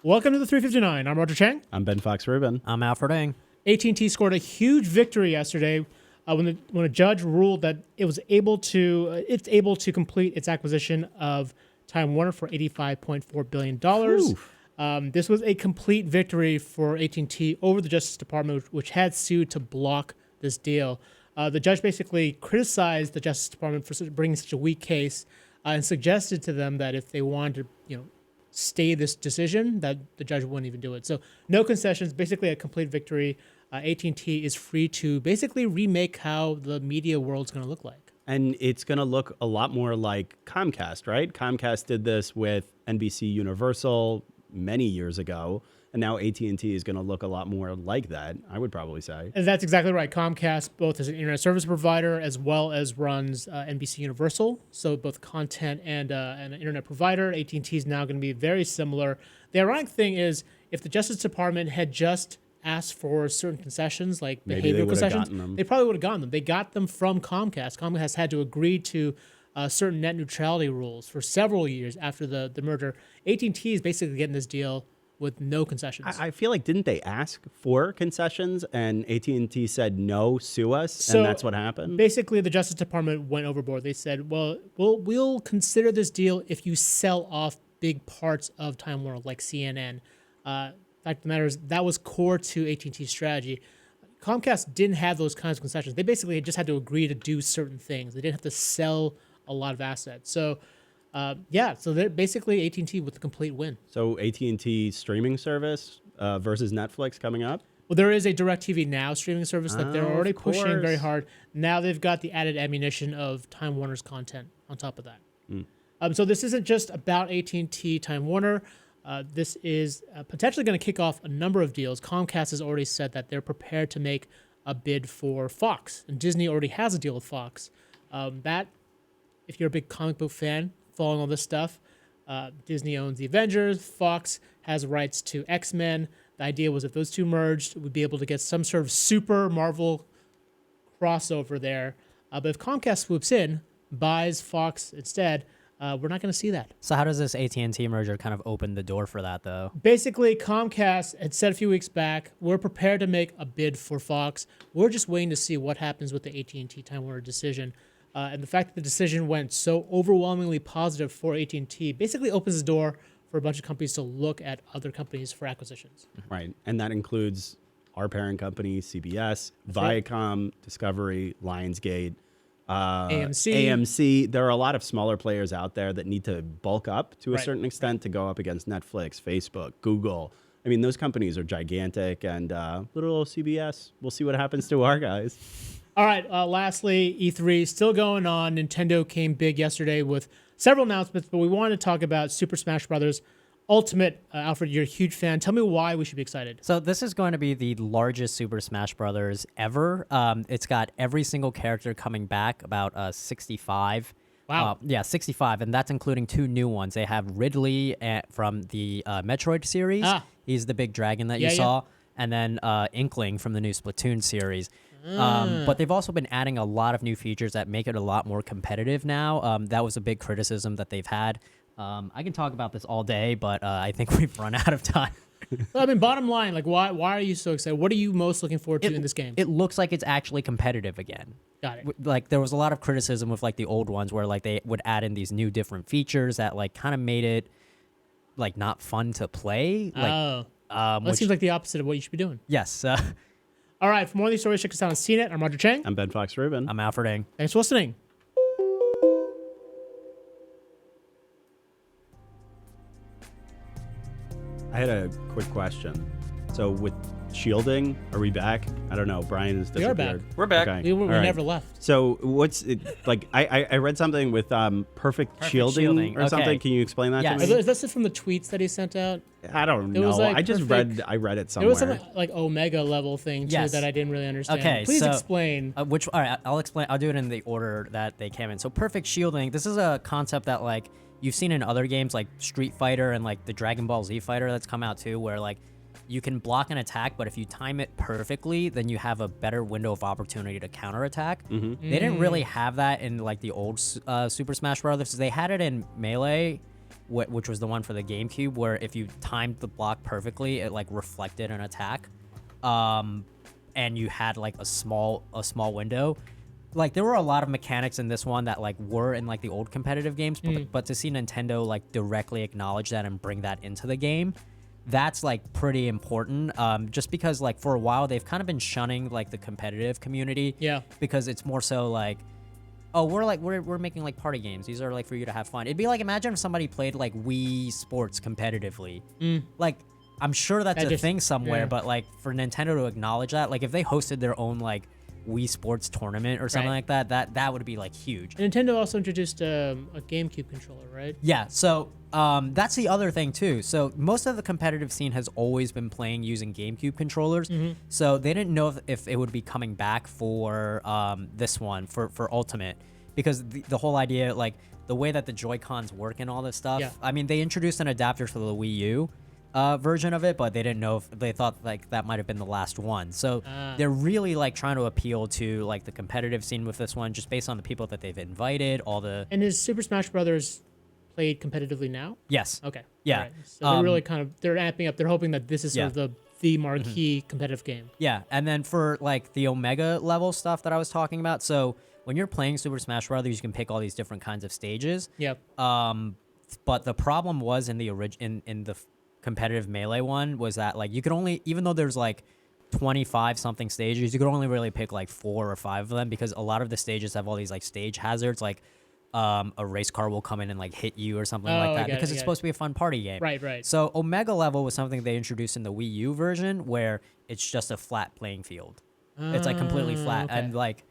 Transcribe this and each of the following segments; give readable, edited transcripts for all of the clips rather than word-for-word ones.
Welcome to the 359. I'm Roger Chang. I'm Ben Fox Rubin. I'm Alfred Ng. AT&T scored a huge victory yesterday when a judge ruled that it's able to complete its acquisition of Time Warner for $85.4 billion. This was a complete victory for AT&T over the Justice Department, which had sued to block this deal. The judge basically criticized the Justice Department for bringing such a weak case and suggested to them that if they wanted to, stay this decision, that the judge wouldn't even do it. So no concessions, basically a complete victory. AT&T is free to basically remake how the media world's going to look like. And it's going to look a lot more like Comcast, right? Comcast did this with NBC Universal many years ago, and now AT&T is going to look a lot more like that, I would probably say. And that's exactly right. Comcast, both as an internet service provider as well as runs NBC Universal, so both content and an internet provider. AT&T is now going to be very similar. The ironic thing is, if the Justice Department had just asked for certain concessions, like behavioral concessions, they probably would have gotten them. They got them from Comcast. Comcast had to agree to certain net neutrality rules for several years after the merger. AT&T is basically getting this deal with no concessions. I feel like, didn't they ask for concessions and AT&T said, no, sue us, and that's what happened? Basically, the Justice Department went overboard. They said, well, we'll consider this deal if you sell off big parts of Time Warner, like CNN. Fact of the matter is, that was core to AT&T's strategy. Comcast didn't have those kinds of concessions. They basically just had to agree to do certain things. They didn't have to sell a lot of assets. So, so they're basically AT&T with a complete win. So AT&T streaming service versus Netflix coming up? Well, there is a DirecTV Now streaming service that they're already pushing very hard. Now they've got the added ammunition of Time Warner's content on top of that. So this isn't just about AT&T Time Warner. This is potentially going to kick off a number of deals. Comcast has already said that they're prepared to make a bid for Fox, and Disney already has a deal with Fox. If you're a big comic book fan, following all this stuff, Disney owns the Avengers, Fox has rights to X-Men. The idea was if those two merged, we'd be able to get some sort of super Marvel crossover there. But if Comcast swoops in, buys Fox instead, we're not going to see that. So how does this AT&T merger kind of open the door for that, though? Basically, Comcast had said a few weeks back, we're prepared to make a bid for Fox. We're just waiting to see what happens with the AT&T Time Warner decision. And the fact that the decision went so overwhelmingly positive for AT&T basically opens the door for a bunch of companies to look at other companies for acquisitions. Right. And that includes our parent company, CBS, That's Viacom, Discovery, Lionsgate, AMC. AMC. There are a lot of smaller players out there that need to bulk up to a certain extent to go up against Netflix, Facebook, Google. I mean, those companies are gigantic, and little old CBS, we'll see what happens to our guys. All right, lastly, E3 still going on. Nintendo came big yesterday with several announcements, but we wanted to talk about Super Smash Bros. Ultimate. Alfred, you're a huge fan. Tell me why we should be excited. So this is going to be the largest Super Smash Bros. Ever. It's got every single character coming back, about 65. Wow. 65, and that's including 2 new ones. They have Ridley from the Metroid series. He's the big dragon that you saw. And then Inkling from the new Splatoon series. But they've also been adding a lot of new features that make it a lot more competitive now. That was a big criticism that they've had. I can talk about this all day, but I think we've run out of time. Well, I mean, bottom line, like, why are you so excited? What are you most looking forward to in this game? It looks like it's actually competitive again. Got it. Like, there was a lot of criticism with like the old ones where like they would add in these new different features that like kind of made it like not fun to play. Like, that seems like the opposite of what you should be doing. Yes. All right, for more of these stories, check us out on CNET. I'm Roger Chang. I'm Ben Fox Rubin. I'm Alfred Ng. Thanks for listening. I had a quick question. So with shielding, are we back? I don't know. Brian has disappeared. We are back. We're back. Okay. We All right. never left. So what's it like? I read something with perfect shielding or something. Okay. Can you explain that Yes. to me? Is this from the tweets that he sent out? I don't It was know. like I just perfect- read it There somewhere. was some like Omega level thing too Yes. that I didn't really understand. Okay, Please so- explain. All right, I'll explain. I'll do it in the order that they came in. So perfect shielding. This is a concept that like you've seen in other games like Street Fighter and like the Dragon Ball Z fighter that's come out too, where like you can block an attack, but if you time it perfectly, then you have a better window of opportunity to counterattack. Mm-hmm. They didn't really have that in like the old Super Smash Bros. They had it in Melee, which was the one for the GameCube, where if you timed the block perfectly, it like reflected an attack, and you had like a small window. Like there were a lot of mechanics in this one that like were in like the old competitive games, but to see Nintendo like directly acknowledge that and bring that into the game, that's like pretty important. Just because like for a while they've kind of been shunning like the competitive community. Yeah. Because it's more so like, oh, we're making like party games. These are like for you to have fun. It'd be like, imagine if somebody played like Wii Sports competitively. Like I'm sure that's a thing somewhere, but like for Nintendo to acknowledge that, like if they hosted their own like Wii Sports tournament or something like that, that would be like huge. Nintendo also introduced a GameCube controller, right? Yeah, so that's the other thing too. So most of the competitive scene has always been playing using GameCube controllers. So they didn't know if it would be coming back for this one, for Ultimate, because the whole idea, like the way that the Joy-Cons work and all this stuff. Yeah. I mean, they introduced an adapter for the Wii U version of it, but they didn't know if they thought like that might have been the last one. So they're really like trying to appeal to like the competitive scene with this one, just based on the people that they've invited, all the. And is Super Smash Brothers played competitively now? Yes. Okay. Yeah. Right. So they're really they're amping up. They're hoping that this is sort of the marquee competitive game. Yeah, and then for like the Omega level stuff that I was talking about, so when you're playing Super Smash Brothers, you can pick all these different kinds of stages. Yep. But the problem was in the in the competitive Melee one was that like you could only, even though there's like 25 something stages, you could only really pick like 4 or 5 of them, because a lot of the stages have all these like stage hazards, like a race car will come in and like hit you or something like that, because it's supposed to be a fun party game. Right. So Omega level was something they introduced in the Wii U version, where it's just a flat playing field. It's like completely flat, and like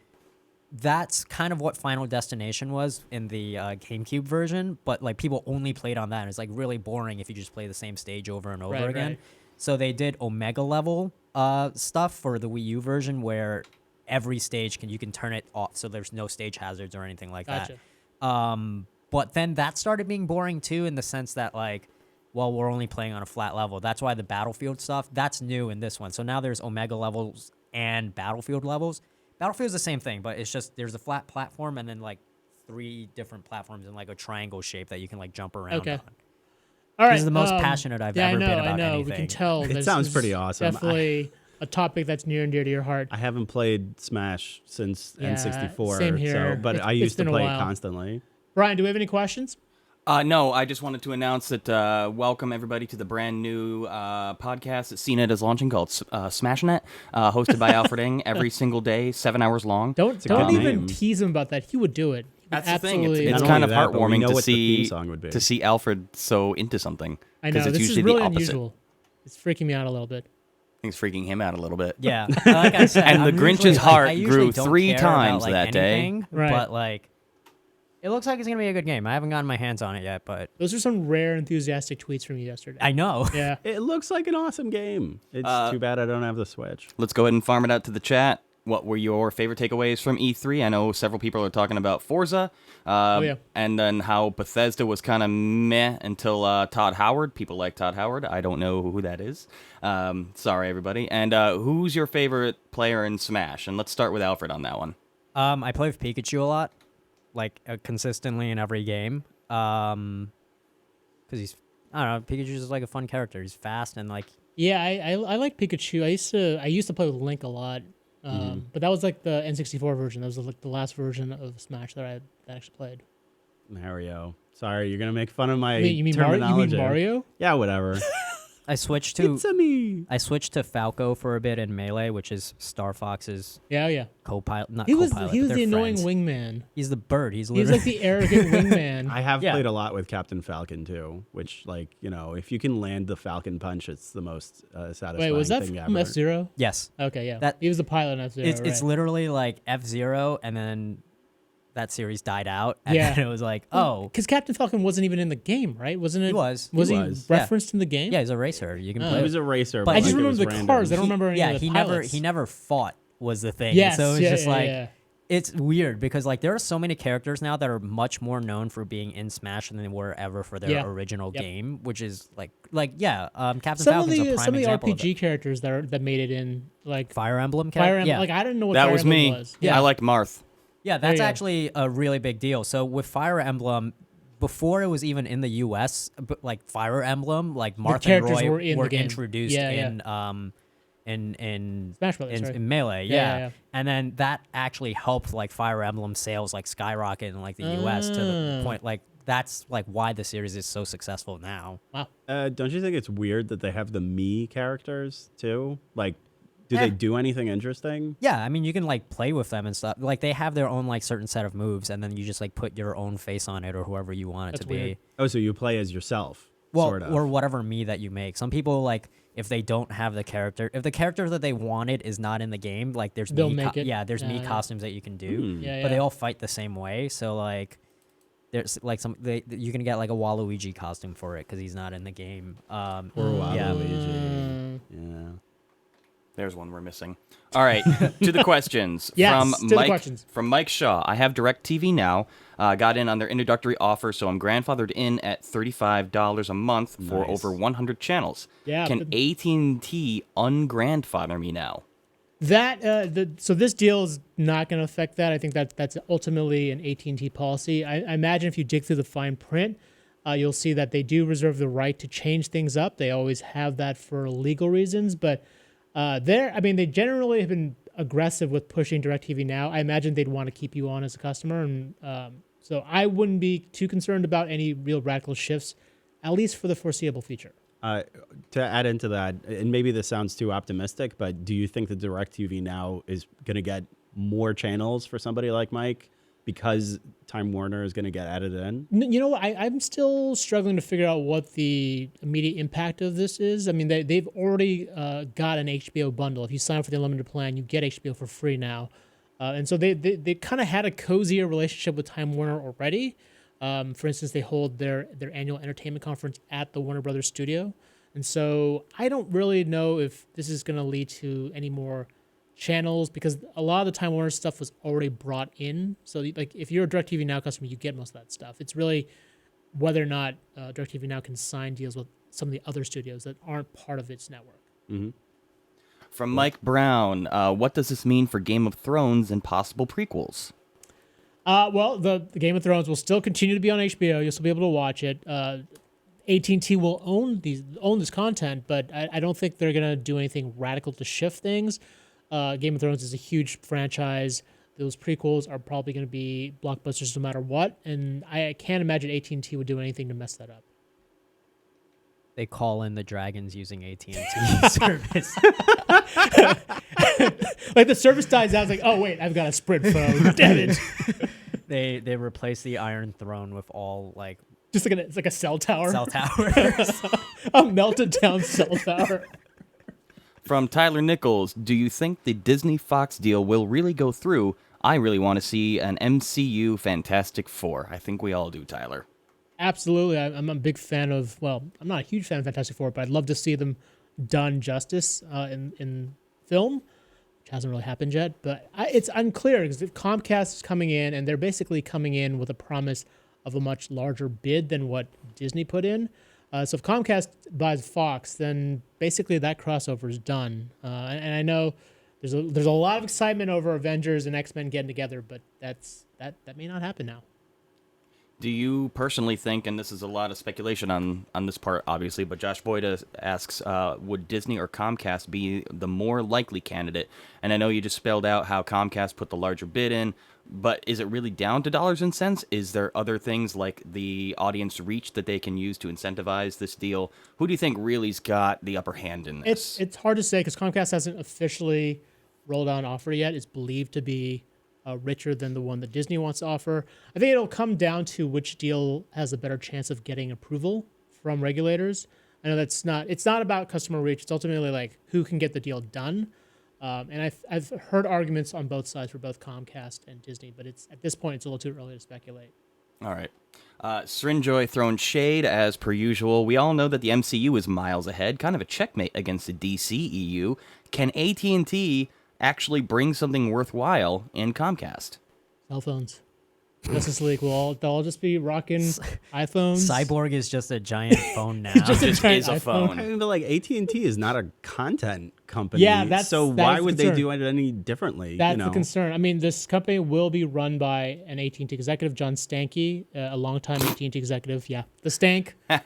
that's kind of what Final Destination was in the GameCube version, but like people only played on that, and it's like really boring if you just play the same stage over and over again. Right. So they did Omega level stuff for the Wii U version, where every stage you can turn it off, so there's no stage hazards or anything like that. But then that started being boring too, in the sense that like, well, we're only playing on a flat level. That's why the Battlefield stuff, that's new in this one. So now there's Omega levels and Battlefield levels. Battlefield's the same thing, but it's just there's a flat platform and then like 3 different platforms in like a triangle shape that you can like jump around on. All right. This is the most passionate I've ever been about anything. We can tell. It sounds pretty awesome. Definitely a topic that's near and dear to your heart. I haven't played Smash since N64, same here. but I used to play it constantly. Brian, do we have any questions? No, I just wanted to announce that welcome everybody to the brand new podcast that CNET is launching called SmashNet, hosted by Alfred Ng every single day, 7 hours long. Don't even tease him about that. He would do it. That's the thing. It's Not kind only of that, but we heartwarming know to what the theme see song would be. Alfred so into something. I know. It's This usually is really the opposite. unusual. It's freaking me out a little bit. I think it's freaking him out a little bit. Yeah, like I said, And the I'm Grinch's usually, heart I usually grew don't 3 care times about, like, that day. anything, Right. But like, it looks like it's gonna be a good game. I haven't gotten my hands on it yet, but Those are some rare enthusiastic tweets from you yesterday. I know. Yeah. It looks like an awesome game. It's too bad I don't have the Switch. Let's go ahead and farm it out to the chat. What were your favorite takeaways from E3? I know several people are talking about Forza. And then how Bethesda was kind of meh until Todd Howard. People like Todd Howard. I don't know who that is. Sorry, everybody. And who's your favorite player in Smash? And let's start with Alfred on that one. I play with Pikachu a lot, like consistently in every game. Because he's, I don't know, Pikachu's just like a fun character. He's fast and like. Yeah, I like Pikachu. I used to play with Link a lot. But that was like the N64 version. That was like the last version of Smash that I actually played. Mario. Sorry, you're gonna make fun of my You mean terminology. Mario? Yeah, whatever. I switched to It's a me. I switched to Falco for a bit in Melee, which is Star Fox's Yeah. co-pilot. Not He was co-pilot. the but they're annoying friends. wingman. He's the bird. He's He was literally like the arrogant wingman. I have Yeah. played a lot with Captain Falcon too, which, like, you know, if you can land the Falcon punch, it's the most satisfying Wait, was that thing from ever. F-Zero? yes. Okay, yeah. That- he was the pilot in F-Zero. It's literally like F-Zero, and then that series died out, and Yeah. then it was like, oh, because Captain Falcon wasn't even in the game, right? Wasn't it? He was. Was He he was. referenced in the game? yeah, he's a racer. You can Oh. play. He was a racer, But but I just like, it remember was the random. cars. I don't remember any yeah, of the he pilots. never fought was the thing. Yes, so it's yeah, just yeah, like yeah. it's weird because like there are so many characters now that are much more known for being in Smash than they were ever for their Yeah. original Yep. game, which is Captain Some of Falcon's a the prime some of the example of RPG it. characters that made it in like Fire Emblem Fire Emblem. Yeah. Like I didn't know what That Fire was Emblem me. was. I liked Marth. Yeah, There that's you go. actually a really big deal. So with Fire Emblem, before it was even in the U.S., but like Fire Emblem, like Marth and Roy were in the game. introduced in Smash Brothers, in Melee, Yeah. And then that actually helped like Fire Emblem sales like skyrocket in like the US to the point like that's like why the series is so successful now. Wow. Don't you think it's weird that they have the Mii characters too? Like, do they do anything interesting? Yeah, I mean you can like play with them and stuff. Like they have their own like certain set of moves, and then you just like put your own face on it or whoever you want it to weird. be. Oh, so you play as yourself? Well, sort of. or whatever Mii that you make. Some people like if they don't have the character, if the character that they wanted is not in the game, like there's They'll Mii make it. there's Mii costumes that you can do, Yeah, but they all fight the same way. So like there's like you can get like a Waluigi costume for it because he's not in the game. Or Waluigi. Yeah. There's one we're missing. All right, to the questions. Yes, to the questions. From Mike Shaw. I have DirecTV Now. Got in on their introductory offer, so I'm grandfathered in at $35 a month for over 100 channels. Yeah. Can AT&T ungrandfather me now? So this deal is not going to affect that. I think that's ultimately an AT&T policy. I imagine if you dig through the fine print, you'll see that they do reserve the right to change things up. They always have that for legal reasons, but they generally have been aggressive with pushing DirecTV Now. I imagine they'd want to keep you on as a customer, and so I wouldn't be too concerned about any real radical shifts, at least for the foreseeable future. To add into that, and maybe this sounds too optimistic, but do you think that DirecTV Now is going to get more channels for somebody like Mike because Time Warner is going to get added in? You know, I'm still struggling to figure out what the immediate impact of this is. I mean, they've already got an HBO bundle. If you sign up for the unlimited plan, you get HBO for free now. And so they kind of had a cozier relationship with Time Warner already. For instance, they hold their annual entertainment conference at the Warner Brothers studio. And so I don't really know if this is going to lead to any more channels because a lot of the Time Warner stuff was already brought in. So like if you're a DirecTV Now customer, you get most of that stuff. It's really whether or not DirecTV Now can sign deals with some of the other studios that aren't part of its network. Mm-hmm. From Mike Brown, what does this mean for Game of Thrones and possible prequels? Well, the Game of Thrones will still continue to be on HBO. You'll still be able to watch it. AT&T will own this content, but I don't think they're going to do anything radical to shift things. Game of Thrones is a huge franchise. Those prequels are probably going to be blockbusters no matter what, and I can't imagine AT&T would do anything to mess that up. They call in the dragons using AT&T service. Like the service dies out. It's like, oh wait, I've got a Sprint phone. Damn it! They replace the Iron Throne with all like just like it's like a cell tower. Cell towers. A melted down cell tower. From Tyler Nichols, do you think the Disney-Fox deal will really go through? I really want to see an MCU Fantastic Four. I think we all do, Tyler. Absolutely. I'm a big fan of, well, I'm not a huge fan of Fantastic Four, but I'd love to see them done justice in film, which hasn't really happened yet. But it's unclear because if Comcast is coming in, and they're basically coming in with a promise of a much larger bid than what Disney put in. So if Comcast buys Fox, then basically that crossover is done. And I know there's a lot of excitement over Avengers and X-Men getting together, but that may not happen now. Do you personally think, and this is a lot of speculation on this part, obviously, but Josh Boyda asks, would Disney or Comcast be the more likely candidate? And I know you just spelled out how Comcast put the larger bid in, but is it really down to dollars and cents? Is there other things like the audience reach that they can use to incentivize this deal? Who do you think really's got the upper hand in this? It's hard to say because Comcast hasn't officially rolled out an offer yet. It's believed to be richer than the one that Disney wants to offer. I think it'll come down to which deal has a better chance of getting approval from regulators. I know it's not about customer reach. It's ultimately like who can get the deal done. And I've heard arguments on both sides for both Comcast and Disney, but at this point it's a little too early to speculate. All right. Srinjoy throwing shade as per usual. We all know that the MCU is miles ahead, kind of a checkmate against the DCEU. Can AT&T actually bring something worthwhile in Comcast? Cell phones. Justice League they'll all just be rocking iPhones. Cyborg is just a giant phone now. just a It giant is a iPhone. phone. I mean, but like AT&T is not a content company. Yeah, that's why the would they concern. do it any differently? That's you know? the concern. I mean, this company will be run by an AT&T executive, John Stankey, a longtime AT&T executive. Yeah, the Stank. Is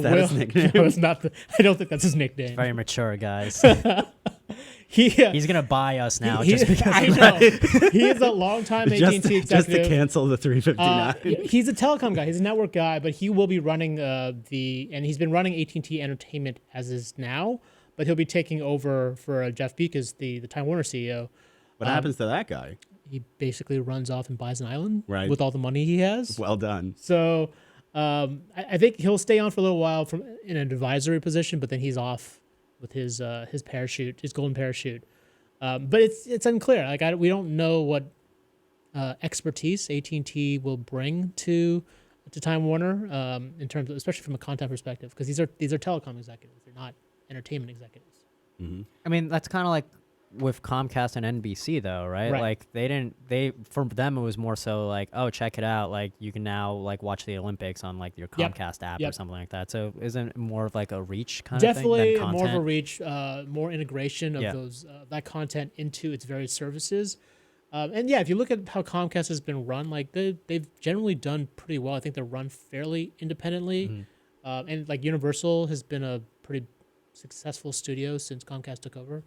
that his nickname? No, it's not. I don't think that's his nickname. Very mature, guys. He's gonna buy us now just because. I know. He is a longtime AT&T executive. Just to cancel the 359. He's a telecom guy. He's a network guy, but he will be running and he's been running AT&T Entertainment as is now, but he'll be taking over for Jeff Beek as the Time Warner CEO. What happens to that guy? He basically runs off and buys an island Right. with all the money he has. Well done. So I think he'll stay on for a little while in an advisory position, but then he's off with his parachute, his golden parachute. But it's unclear. Like we don't know what expertise AT&T will bring to Time Warner in terms of, especially from a content perspective, because these are telecom executives. They're not entertainment executives. Mm-hmm. I mean, that's kind of like with Comcast and NBC, though, right? Right. Like for them it was more so like, oh, check it out, like you can now like watch the Olympics on like your Comcast app or something like that. So isn't it more of like a reach kind of thing? Definitely Than more of a content? reach, more integration of those that content into its various services. And yeah, if you look at how Comcast has been run, like they've generally done pretty well. I think they're run fairly independently, and like Universal has been a pretty successful studio since Comcast took over,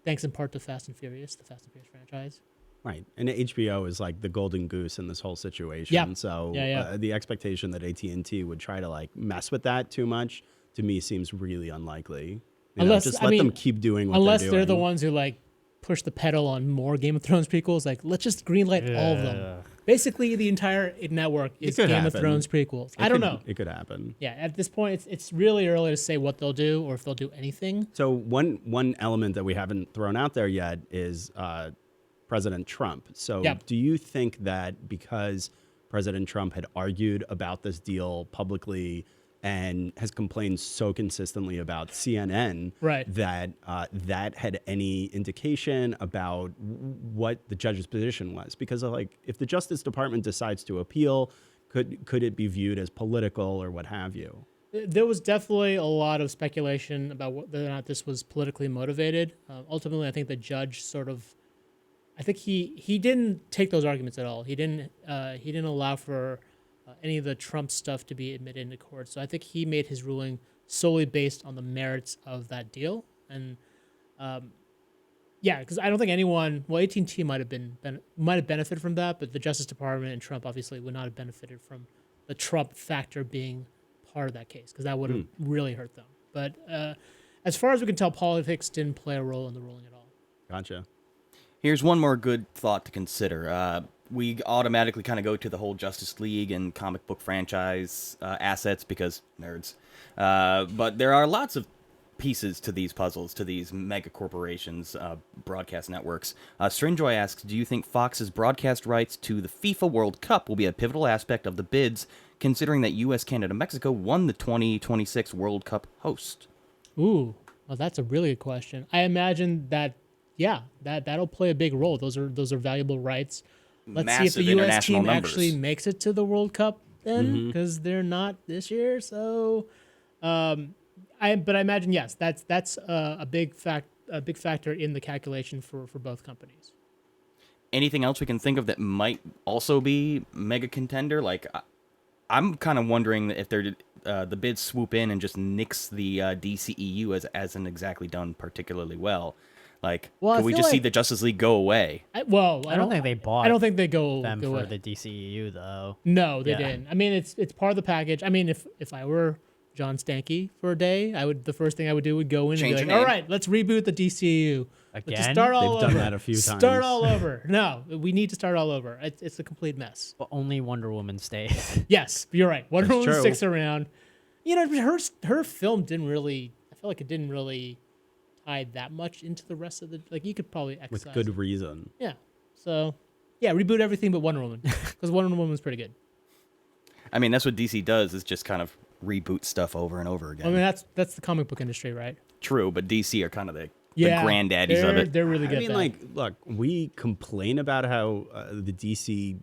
thanks in part to Fast and Furious, the Fast and Furious franchise. Right. And HBO is like the golden goose in this whole situation. Yeah. So Yeah. The expectation that AT&T would try to like mess with that too much, to me, seems really unlikely. Just let them keep doing what unless they're doing. they're the ones who like push the pedal on more Game of Thrones prequels. Like, let's just greenlight all of them. Basically, the entire network is Game of Thrones prequels. I don't know. It could happen. Yeah, at this point, it's really early to say what they'll do or if they'll do anything. So one element that we haven't thrown out there yet is President Trump. So do you think that because President Trump had argued about this deal publicly and has complained so consistently about CNN, that that had any indication about what the judge's position was? Because like, if the Justice Department decides to appeal, could it be viewed as political or what have you? There was definitely a lot of speculation about whether or not this was politically motivated. Ultimately, I think the judge I think he didn't take those arguments at all. He didn't allow for any of the Trump stuff to be admitted into court. So I think he made his ruling solely based on the merits of that deal. And because I don't think AT&T might have benefited from that, but the Justice Department and Trump obviously would not have benefited from the Trump factor being part of that case, because that would have really hurt them. But as far as we can tell, politics didn't play a role in the ruling at all. Gotcha. Here's one more good thought to consider. We automatically kind of go to the whole Justice League and comic book franchise assets because nerds. But there are lots of pieces to these puzzles, to these mega corporations, broadcast networks. Stringjoy asks, do you think Fox's broadcast rights to the FIFA World Cup will be a pivotal aspect of the bids, considering that U.S., Canada, Mexico won the 2026 World Cup host? Ooh, well, that's a really good question. I imagine that'll play a big role. Those are valuable rights. Let's see if the U.S. team actually makes it to the World Cup then, because they're not this year. So, but I imagine that's a big factor in the calculation for both companies. Anything else we can think of that might also be mega contender? Like, I'm kind of wondering if they're the bids swoop in and just nix the DCEU as hasn't exactly done particularly well. Like, could we just see the Justice League go away? I don't think they bought. I don't think they go for away. the DCEU though. No, they didn't. I mean, it's part of the package. I mean, if I were John Stankey for a day, the first thing I would do would go in and be like, all right, let's reboot the DCEU. Again? Let's just start all over. They've done that a few times. Start all over. No, we need to start all over. It's a complete mess. But only Wonder Woman stays. Yes, you're right. Wonder Woman true. sticks around. Her film didn't really. I feel like it didn't really tie that much into the rest of the. Like, you could probably excise With good reason. Yeah. So, reboot everything but Wonder Woman, because Wonder Woman's pretty good. I mean, that's what DC does, is just kind of reboot stuff over and over again. I mean, that's the comic book industry, right? True, but DC are kind of the granddaddies of it. They're really good. I mean, look, we complain about how the DC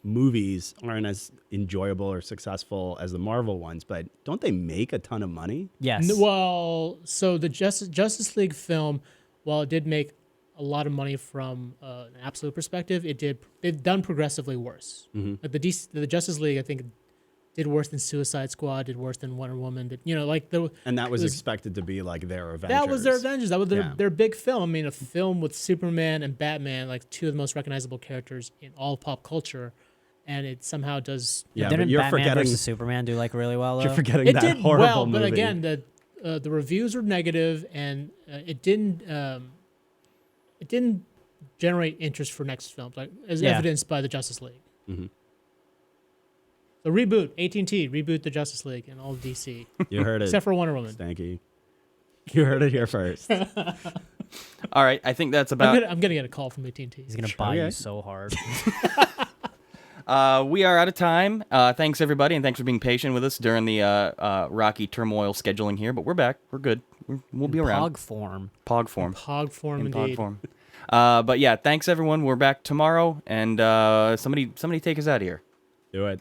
movies aren't as enjoyable or successful as the Marvel ones, but don't they make a ton of money? Yes. Well, so the Justice League film, while it did make a lot of money from an absolute perspective, they've done progressively worse. Like the Justice League, I think, did worse than Suicide Squad, did worse than Wonder Woman. And that was expected to be like their Avengers. That was their Avengers. That was their big film. I mean, a film with Superman and Batman, like two of the most recognizable characters in all of pop culture, and it somehow does. Yeah, Didn't but you're Batman forgetting versus Superman do like really well? Though? You're forgetting It that did horrible well, movie. but again, the reviews were negative, and it didn't generate interest for next films, like as evidenced by the Justice League. So reboot AT&T, reboot the Justice League and all of DC. You heard it. Except for Wonder Woman. Stanky. You heard it here first. All right, I think that's about. I'm gonna get a call from AT&T. He's gonna buy you so hard. We are out of time. Thanks everybody, and thanks for being patient with us during the rocky turmoil scheduling here. But we're back. We're good. We'll be around. Pog form. Pog form. Pog form, In indeed. Pog form. But yeah, thanks everyone. We're back tomorrow, and somebody take us out of here. Do it.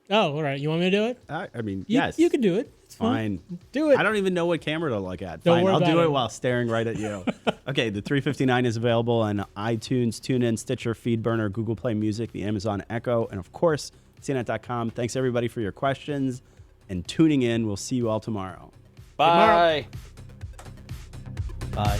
Oh, all right. You want me to do it? I mean, yes. You can do it. It's Fine. Do it. I don't even know what camera to look at. Don't Fine, worry I'll do about it it. while staring right at you. Okay, the 359 is available on iTunes, TuneIn, Stitcher, FeedBurner, Google Play Music, the Amazon Echo, and of course, CNET.com. Thanks everybody for your questions and tuning in. We'll see you all tomorrow. Bye. Bye.